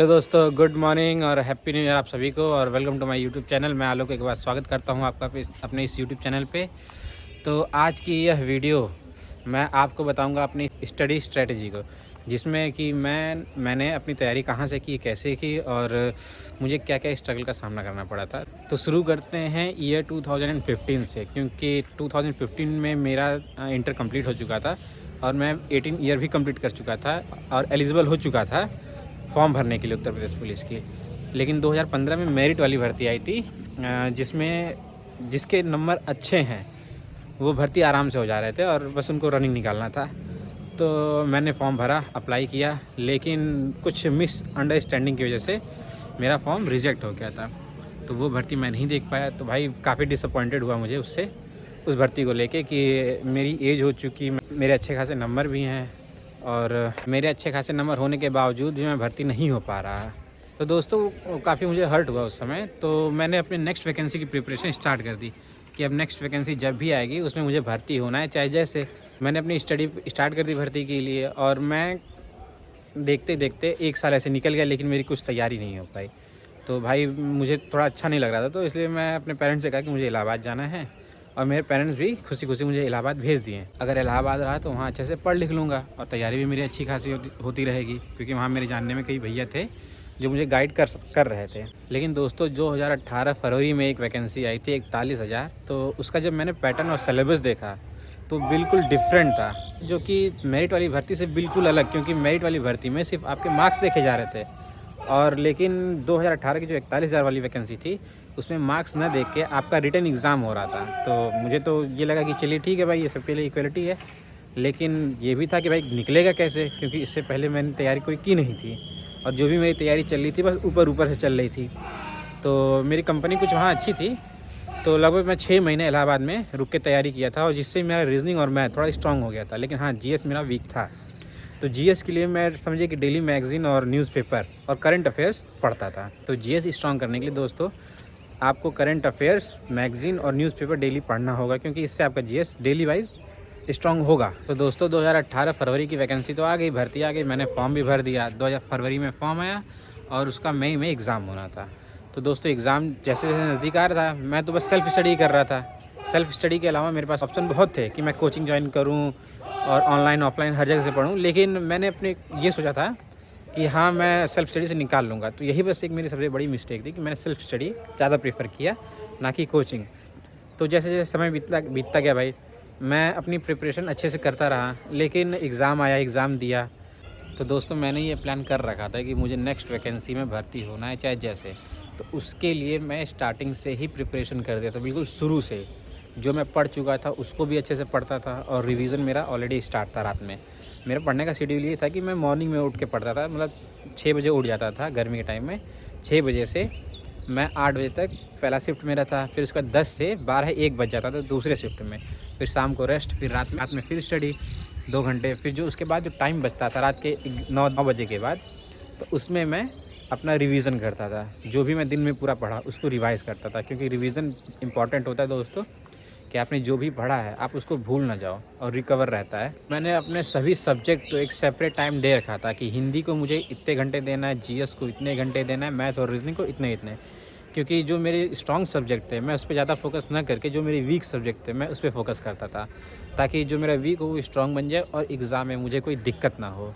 Hello दोस्तों, good morning और happy new year आप सभी को। और welcome to my YouTube channel. मैं आलोक एक बार स्वागत करता हूं आपका अपने इस यूट्यूब चैनल पे। तो आज की यह वीडियो मैं आपको बताऊंगा अपनी स्टडी स्ट्रेटजी को, जिसमें कि मैंने अपनी तैयारी कहां से की, कैसे की और मुझे क्या क्या स्ट्रगल का सामना करना पड़ा था। तो शुरू करते हैं ईयर 2015 से, क्योंकि 2015 में मेरा इंटर कंप्लीट हो चुका था और मैं 18 ईयर भी कंप्लीट कर चुका था और एलिजिबल हो चुका था फॉर्म भरने के लिए उत्तर प्रदेश पुलिस की। लेकिन 2015 में मेरिट वाली भर्ती आई थी, जिसके नंबर अच्छे हैं वो भर्ती आराम से हो जा रहे थे और बस उनको रनिंग निकालना था। तो मैंने फॉर्म भरा, अप्लाई किया, लेकिन कुछ मिसअंडरस्टैंडिंग की वजह से मेरा फॉर्म रिजेक्ट हो गया था। तो वो भर्ती मैं नहीं देख पाया। तो भाई काफ़ी डिसअपॉइंटेड हुआ मुझे उस भर्ती को लेके कि मेरी एज हो चुकी, मेरे अच्छे खासे नंबर भी हैं और मेरे अच्छे खासे नंबर होने के बावजूद भी मैं भर्ती नहीं हो पा रहा। तो दोस्तों काफ़ी मुझे हर्ट हुआ उस समय। तो मैंने अपने नेक्स्ट वैकेंसी की प्रिपरेशन स्टार्ट कर दी कि अब नेक्स्ट वैकेंसी जब भी आएगी उसमें मुझे भर्ती होना है, चाहे जैसे। मैंने अपनी स्टडी स्टार्ट कर दी भर्ती के लिए और मैं देखते देखते 1 साल ऐसे निकल गया, लेकिन मेरी कुछ तैयारी नहीं हो पाई। तो भाई मुझे थोड़ा अच्छा नहीं लग रहा था, तो इसलिए मैं अपने पेरेंट्स से कहा कि मुझे इलाहाबाद जाना है और मेरे पेरेंट्स भी खुशी खुशी मुझे इलाहाबाद भेज दिए। अगर इलाहाबाद रहा तो वहाँ अच्छे से पढ़ लिख लूँगा और तैयारी भी मेरी अच्छी खासी होती रहेगी, क्योंकि वहाँ मेरे जानने में कई भैया थे जो मुझे गाइड कर रहे थे। लेकिन दोस्तों 2018 फरवरी में एक वैकेंसी आई थी 41,000। तो उसका जब मैंने पैटर्न और सिलेबस देखा तो बिल्कुल डिफरेंट था, जो कि मेरिट वाली भर्ती से बिल्कुल अलग। क्योंकि मेरिट वाली भर्ती में सिर्फ आपके मार्क्स देखे जा रहे थे और लेकिन 2018 की जो 41,000 वाली वैकेंसी थी उसमें मार्क्स न देख के आपका रिटन एग्ज़ाम हो रहा था। तो मुझे तो ये लगा कि चलिए ठीक है भाई, ये सबके लिए इक्वलिटी है। लेकिन ये भी था कि भाई निकलेगा कैसे, क्योंकि इससे पहले मैंने तैयारी कोई की नहीं थी और जो भी मेरी तैयारी चल रही थी बस ऊपर ऊपर से चल रही थी। तो मेरी कंपनी कुछ वहाँ अच्छी थी, तो लगभग मैं 6 महीने इलाहाबाद में रुक के तैयारी किया था और जिससे मेरा रीजनिंग और मैथ थोड़ा स्ट्रॉन्ग हो गया था। लेकिन हाँ, जीएस मेरा वीक था। तो जीएस के लिए मैं समझिए कि डेली मैगज़ीन और न्यूज़पेपर और करंट अफेयर्स पढ़ता था। तो जीएस स्ट्रॉन्ग करने के लिए दोस्तों आपको करंट अफेयर्स, मैगज़ीन और न्यूज़पेपर डेली पढ़ना होगा, क्योंकि इससे आपका जीएस डेली वाइज स्ट्रॉन्ग होगा। तो दोस्तों 2018 फरवरी की वैकेंसी तो आ गई, भर्ती आ गई, मैंने फॉर्म भी भर दिया। 2000 फरवरी में फॉर्म आया और उसका मई में एग्ज़ाम होना था। तो दोस्तों एग्ज़ाम जैसे जैसे नज़दीक आ रहा था, मैं तो बस सेल्फ़ स्टडी कर रहा था। सेल्फ़ स्टडी के अलावा मेरे पास ऑप्शन बहुत थे कि मैं कोचिंग ज्वाइन करूं और ऑनलाइन ऑफलाइन हर जगह से पढूं। लेकिन मैंने अपने ये सोचा था कि हाँ, मैं सेल्फ़ स्टडी से निकाल लूँगा। तो यही बस एक मेरी सबसे बड़ी मिस्टेक थी कि मैंने सेल्फ़ स्टडी ज़्यादा प्रेफर किया, ना कि कोचिंग। तो जैसे जैसे समय बीतता गया भाई, मैं अपनी प्रिपरेशन अच्छे से करता रहा, लेकिन एग्ज़ाम आया, एग्ज़ाम दिया। तो दोस्तों मैंने ये प्लान कर रखा था कि मुझे नेक्स्ट वैकेंसी में भर्ती होना है, चाहे जैसे। तो उसके लिए मैं स्टार्टिंग से ही प्रिपरेशन कर दिया था, बिल्कुल शुरू से। जो मैं पढ़ चुका था उसको भी अच्छे से पढ़ता था और रिवीजन मेरा ऑलरेडी स्टार्ट था रात में। मेरा पढ़ने का शेड्यूल ये था कि मैं मॉर्निंग में उठ के पढ़ता था, मतलब 6 बजे उठ जाता था गर्मी के टाइम में। 6 बजे से मैं 8 बजे तक पहला शिफ्ट मेरा था, फिर उसका 10 से 12-1 बज जाता था दूसरे शिफ्ट में। फिर शाम को रेस्ट, फिर रात में फिर स्टडी 2 घंटे। फिर जो उसके बाद जो टाइम बचता था रात के 9 बजे के बाद, तो उसमें मैं अपना रिवीज़न करता था। जो भी मैं दिन में पूरा पढ़ा उसको रिवाइज़ करता था, क्योंकि रिवीज़न इंपॉर्टेंट होता है दोस्तों, कि आपने जो भी पढ़ा है आप उसको भूल ना जाओ और रिकवर रहता है। मैंने अपने सभी सब्जेक्ट को एक सेपरेट टाइम दे रखा था कि हिंदी को मुझे इतने घंटे देना है, जीएस को इतने घंटे देना है, मैथ और रीजनिंग को इतने इतने। क्योंकि जो मेरे स्ट्रॉन्ग सब्जेक्ट थे मैं उस पर ज़्यादा फोकस ना करके जो मेरे वीक सब्जेक्ट थे मैं उस पर फोकस करता था, ताकि जो मेरा वीक हो वो स्ट्रॉन्ग बन जाए और एग्ज़ाम में मुझे कोई दिक्कत ना हो।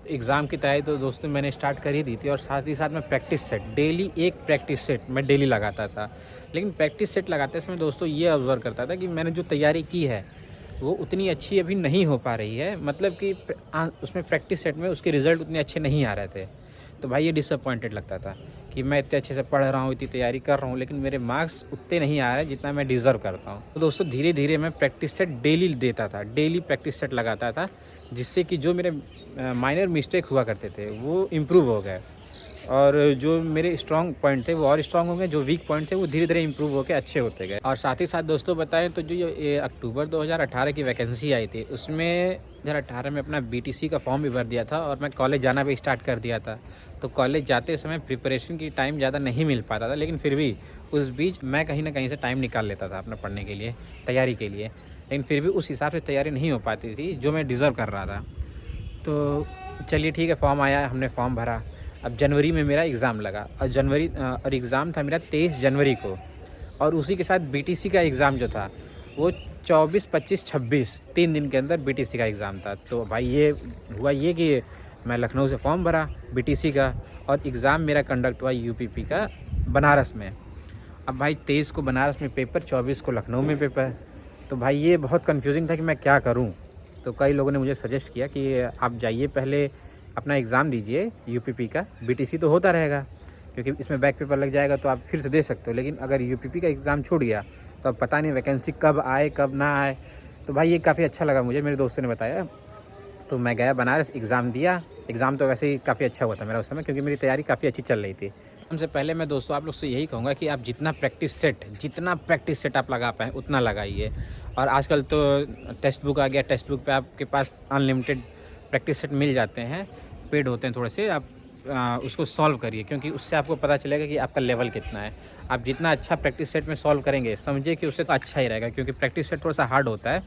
एग्ज़ाम की तैयारी तो दोस्तों मैंने स्टार्ट कर ही दी थी और साथ ही साथ मैं प्रैक्टिस सेट, डेली एक प्रैक्टिस सेट मैं डेली लगाता था। लेकिन प्रैक्टिस सेट लगाते समय दोस्तों ये ऑब्ज़र्व करता था कि मैंने जो तैयारी की है वो उतनी अच्छी अभी नहीं हो पा रही है, मतलब कि उसमें प्रैक्टिस सेट में उसके रिज़ल्ट उतने अच्छे नहीं आ रहे थे। तो भाई ये डिसअपॉइंटेड लगता था कि मैं इतने अच्छे से पढ़ रहा हूँ, इतनी तैयारी कर रहा हूँ, लेकिन मेरे मार्क्स उतने नहीं आ रहे जितना मैं डिज़र्व करता हूँ। तो दोस्तों धीरे धीरे मैं प्रैक्टिस सेट डेली देता था, डेली प्रैक्टिस सेट लगाता था, जिससे कि जो मेरे माइनर मिस्टेक हुआ करते थे वो इम्प्रूव हो गए और जो मेरे स्ट्रॉन्ग पॉइंट थे वो और स्ट्रॉन्ग हो गए, जो वीक पॉइंट थे वो धीरे धीरे इंप्रूव होकर अच्छे होते गए। और साथ ही साथ दोस्तों बताएं तो जो ये अक्टूबर 2018 की वैकेंसी आई थी उसमें 2018 में अपना बीटीसी का फॉर्म भी भर दिया था और मैं कॉलेज जाना भी स्टार्ट कर दिया था। तो कॉलेज जाते समय प्रिपरेशन की टाइम ज़्यादा नहीं मिल पाता था, लेकिन फिर भी उस बीच मैं कहीं ना कहीं से टाइम निकाल लेता था अपना पढ़ने के लिए, तैयारी के लिए। लेकिन फिर भी उस हिसाब से तैयारी नहीं हो पाती थी जो मैं डिज़र्व कर रहा था। तो चलिए ठीक है, फॉर्म आया, हमने फॉर्म भरा अब जनवरी में मेरा एग्ज़ाम लगा और एग्ज़ाम था मेरा 23 जनवरी को, और उसी के साथ बीटीसी का एग्ज़ाम जो था वो 24, 25, 26 3 दिन के अंदर बीटीसी का एग्ज़ाम था। तो भाई ये हुआ ये कि मैं लखनऊ से फॉर्म भरा बीटीसी का, और एग्ज़ाम मेरा कंडक्ट हुआ यूपीपी का बनारस में। अब भाई 23 को बनारस में पेपर, 24 को लखनऊ में पेपर। तो भाई ये बहुत कन्फ्यूजिंग था कि मैं क्या करूं। तो कई लोगों ने मुझे सजेस्ट किया कि आप जाइए पहले अपना एग्ज़ाम दीजिए यूपीपी का, बीटीसी तो होता रहेगा क्योंकि इसमें बैक पेपर लग जाएगा तो आप फिर से दे सकते हो, लेकिन अगर यूपीपी का एग्ज़ाम छूट गया तो अब पता नहीं वैकेंसी कब आए कब ना आए। तो भाई ये काफ़ी अच्छा लगा मुझे, मेरे दोस्तों ने बताया। तो मैं गया बनारस, एग्ज़ाम दिया। एग्ज़ाम तो वैसे ही काफ़ी अच्छा हुआ था मेरा उस समय, क्योंकि मेरी तैयारी काफ़ी अच्छी चल रही थी। सबसे पहले मैं दोस्तों आप लोग से यही कहूँगा कि आप जितना प्रैक्टिस सेट आप लगा पाएँ उतना लगाइए। और आजकल तो टेक्स्ट बुक आ गया, टेक्स्ट बुक पे आपके पास अनलिमिटेड प्रैक्टिस सेट मिल जाते हैं, पेड होते हैं थोड़े से। आप उसको सॉल्व करिए, क्योंकि उससे आपको पता चलेगा कि आपका लेवल कितना है। आप जितना अच्छा प्रैक्टिस सेट में सॉल्व करेंगे, समझिए कि उससे तो अच्छा ही रहेगा, क्योंकि प्रैक्टिस सेट थोड़ा सा हार्ड होता है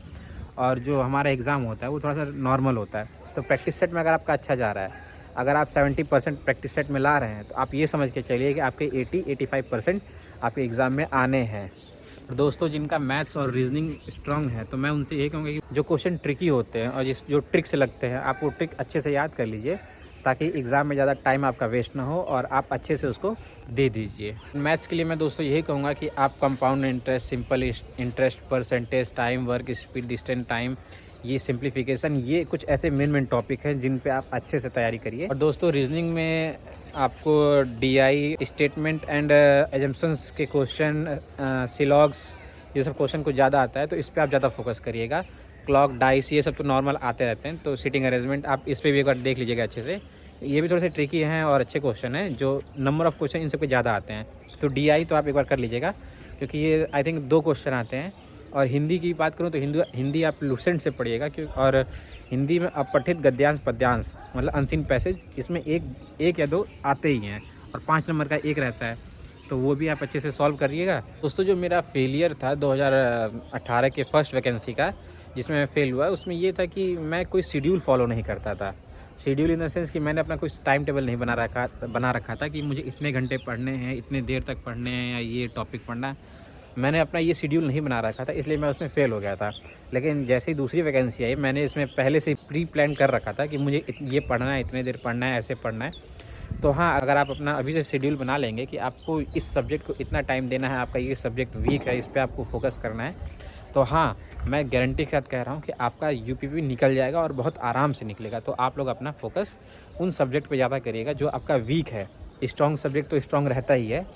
और जो हमारा एग्ज़ाम होता है वो थोड़ा सा नॉर्मल होता है। तो प्रैक्टिस सेट में अगर आपका अच्छा जा रहा है, अगर आप 70% प्रैक्टिस सेट में ला रहे हैं, तो आप ये समझ के चलिए कि आपके 80-85% आपके एग्ज़ाम में आने हैं। दोस्तों जिनका मैथ्स और रीजनिंग स्ट्रांग है, तो मैं उनसे यही कहूँगा कि जो क्वेश्चन ट्रिकी होते हैं और जो ट्रिक्स लगते हैं, आप वो ट्रिक अच्छे से याद कर लीजिए, ताकि एग्ज़ाम में ज़्यादा टाइम आपका वेस्ट ना हो और आप अच्छे से उसको दे दीजिए। मैथ्स के लिए मैं दोस्तों यही कहूँगा कि आप compound interest, simple interest, percentage, time, work speed, distance, time, ये सिंप्लीफिकेशन, ये कुछ ऐसे मेन टॉपिक हैं जिन पे आप अच्छे से तैयारी करिए। और दोस्तों रीजनिंग में आपको डीआई, स्टेटमेंट एंड एजम्पशंस के क्वेश्चन, सिलॉग्स, ये सब क्वेश्चन को ज़्यादा आता है, तो इस पर आप ज़्यादा फोकस करिएगा। क्लॉक, डाइस, ये सब तो नॉर्मल आते रहते हैं, तो सीटिंग अरेंजमेंट आप इस पर भी एक बार देख लीजिएगा अच्छे से। ये भी थोड़े से ट्रिकी हैं और अच्छे क्वेश्चन हैं, जो नंबर ऑफ़ क्वेश्चन इन सब पे ज़्यादा आते हैं। तो डीआई तो आप एक बार कर लीजिएगा, क्योंकि ये आई थिंक 2 क्वेश्चन आते हैं। और हिंदी की बात करूँ तो हिंदी आप लुसेंट से पढ़िएगा, और हिंदी में अपठित गद्यांश पद्यांश, मतलब अनसीन पैसेज, इसमें एक या 2 आते ही हैं, और 5 नंबर का एक रहता है, तो वो भी आप अच्छे से सॉल्व करिएगा। दोस्तों जो मेरा फेलियर था 2018 के फर्स्ट वैकेंसी का, जिसमें मैं फेल हुआ, उसमें ये था कि मैं कोई शेड्यूल फॉलो नहीं करता था। शेड्यूल इन द सेंस कि मैंने अपना कुछ टाइम टेबल नहीं बना रखा था कि मुझे इतने घंटे पढ़ने हैं, इतने देर तक पढ़ने हैं, या ये टॉपिक पढ़ना है। मैंने अपना ये शेड्यूल नहीं बना रखा था, इसलिए मैं उसमें फ़ेल हो गया था। लेकिन जैसे ही दूसरी वैकेंसी आई, मैंने इसमें पहले से प्री प्लान कर रखा था कि मुझे ये पढ़ना है, इतने देर पढ़ना है, ऐसे पढ़ना है। तो हाँ, अगर आप अपना अभी से शेड्यूल बना लेंगे कि आपको इस सब्जेक्ट को इतना टाइम देना है, आपका ये सब्जेक्ट वीक है, इस पर आपको फोकस करना है, तो हाँ, मैं गारंटी के साथ कह रहा हूँ कि आपका यूपीपी निकल जाएगा और बहुत आराम से निकलेगा। तो आप लोग अपना फोकस उन सब्जेक्ट पे ज़्यादा करिएगा जो आपका वीक है। स्ट्रॉन्ग सब्जेक्ट तो स्ट्रॉन्ग रहता ही है।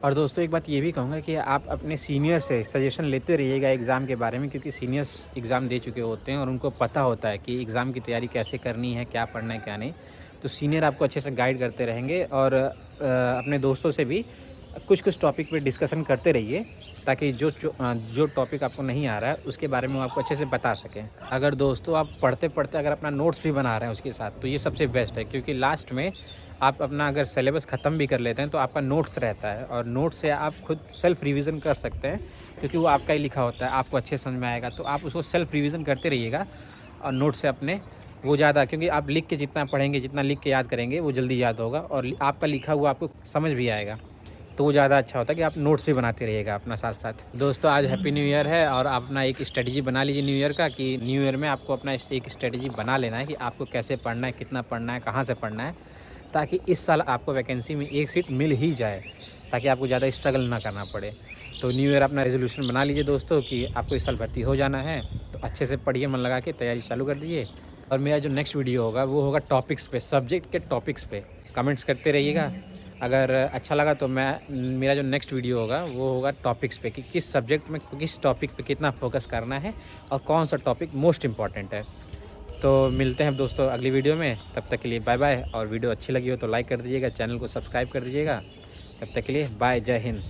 और दोस्तों एक बात ये भी कहूँगा कि आप अपने सीनियर से सजेशन लेते रहिएगा एग्ज़ाम के बारे में, क्योंकि सीनियर्स एग्ज़ाम दे चुके होते हैं और उनको पता होता है कि एग्ज़ाम की तैयारी कैसे करनी है, क्या पढ़ना है, क्या नहीं। तो सीनियर आपको अच्छे से गाइड करते रहेंगे, और अपने दोस्तों से भी कुछ टॉपिक पे डिस्कशन करते रहिए, ताकि जो टॉपिक आपको नहीं आ रहा है उसके बारे में वो आपको अच्छे से बता सकें। अगर दोस्तों आप पढ़ते पढ़ते अगर अपना नोट्स भी बना रहे हैं उसके साथ, तो ये सबसे बेस्ट है, क्योंकि लास्ट में आप अपना अगर सिलेबस ख़त्म भी कर लेते हैं तो आपका नोट्स रहता है, और नोट्स से आप खुद सेल्फ़ रिवीजन कर सकते हैं, क्योंकि वो आपका ही लिखा होता है, आपको अच्छे समझ में आएगा। तो आप उसको सेल्फ़ रिवीजन करते रहिएगा, और नोट्स से अपने वो ज़्यादा, क्योंकि आप लिख के जितना पढ़ेंगे, जितना लिख के याद करेंगे, वो जल्दी याद होगा, और आपका लिखा हुआ आपको समझ भी आएगा। तो वो ज़्यादा अच्छा होता है कि आप नोट्स भी बनाते रहिएगा अपना साथ साथ। दोस्तों आज हैप्पी न्यू ईयर है, और आप अपना एक स्ट्रेटजी बना लीजिए न्यू ईयर का, कि न्यू ईयर में आपको अपना एक स्ट्रेटजी बना लेना है कि आपको कैसे पढ़ना है, कितना पढ़ना है, कहाँ से पढ़ना है, ताकि इस साल आपको वैकेंसी में एक सीट मिल ही जाए, ताकि आपको ज़्यादा स्ट्रगल ना करना पड़े। तो न्यू ईयर अपना रेजोल्यूशन बना लीजिए दोस्तों कि आपको इस साल भर्ती हो जाना है, तो अच्छे से पढ़िए, मन लगा के तैयारी चालू कर दीजिए। और मेरा जो नेक्स्ट वीडियो होगा वो होगा टॉपिक्स पे, सब्जेक्ट के टॉपिक्स पे। कमेंट्स करते रहिएगा, अगर अच्छा लगा तो मेरा जो नेक्स्ट वीडियो होगा वो होगा टॉपिक्स पे, कि किस सब्जेक्ट में किस टॉपिक पे कितना फोकस करना है और कौन सा टॉपिक मोस्ट इम्पॉर्टेंट है। तो मिलते हैं दोस्तों अगली वीडियो में, तब तक के लिए बाय बाय। और वीडियो अच्छी लगी हो तो लाइक कर दीजिएगा, चैनल को सब्सक्राइब कर दीजिएगा। तब तक के लिए बाय, जय हिंद।